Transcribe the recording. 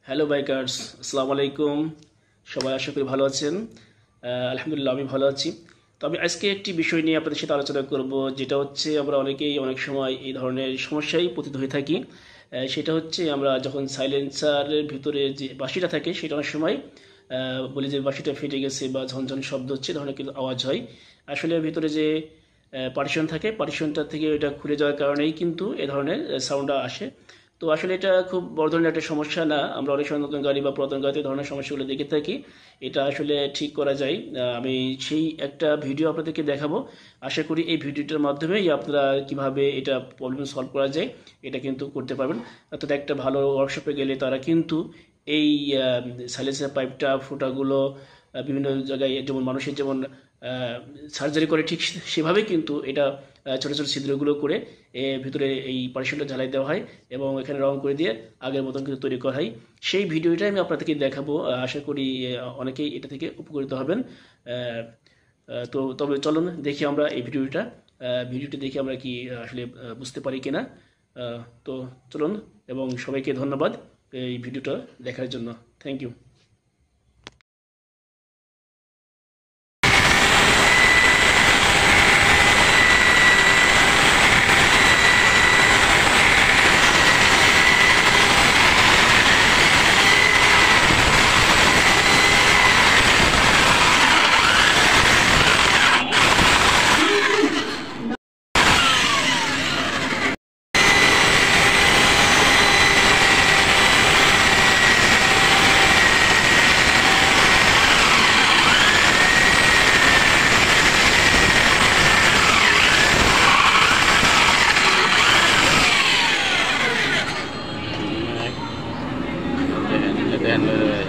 Hello bikers, আসসালামু আলাইকুম। সবাই আশা করি ভালো আছেন। আলহামদুলিল্লাহ আমি ভালো আছি। তো আমি আজকে একটি বিষয় নিয়ে আপনাদের সাথে আলোচনা করব, যেটা হচ্ছে আমরা অনেকেই অনেক সময় এই ধরনের সমস্যায় পতিত হয়ে থাকি। সেটা হচ্ছে আমরা যখন সাইলেন্সারের ভিতরে যে বাঁশিটা থাকে সেটা অনেক সময় বলি যে বাঁশিটা ফেটে গেছে বা ঝনঝন শব্দ হচ্ছে, এই ধরনের কিন্তু আওয়াজ হয়। আসলে ভিতরে যে পার্টিশন থাকে, পার্টিশনটা থেকে এটা খুলে যাওয়ার কারণেই কিন্তু এ ধরনের সাউন্ডটা আসে। তো আসলে এটা খুব বড় ধরনের একটা সমস্যা না। আমরা অনেক সময় নতুন গাড়ি বা পুরাতন গাড়িতে এই ধরনের সমস্যাগুলো দেখে থাকি। এটা আসলে ঠিক করা যায়। আমি সেই একটা ভিডিও আপনাদেরকে দেখাবো। আশা করি এই ভিডিওটার মাধ্যমেই আপনারা কিভাবে এটা প্রবলেম সলভ করা যায় এটা কিন্তু করতে পারবেন। অর্থাৎ একটা ভালো ওয়ার্কশপে গেলে তারা কিন্তু এই সাইলেন্সার পাইপটা ফুটাগুলো বিভিন্ন জায়গায় যেমন মানুষের যেমন সার্জারি করে ঠিক সেভাবে কিন্তু এটা ছোটো ছোটো ছিদ্রগুলো করে ভিতরে এই পার্টিশনটা ঝালাই দেওয়া হয় এবং এখানে রং করে দিয়ে আগের মতন কিন্তু তৈরি করা হয়। সেই ভিডিওটাই আমি আপনাদেরকে দেখাবো। আশা করি অনেকেই এটা থেকে উপকৃত হবেন। তো তবে চলুন দেখি আমরা এই ভিডিওটি দেখে আমরা কি আসলে বুঝতে পারি কিনা। তো চলুন, এবং সবাইকে ধন্যবাদ এই ভিডিওটা দেখার জন্য। Thank you. Then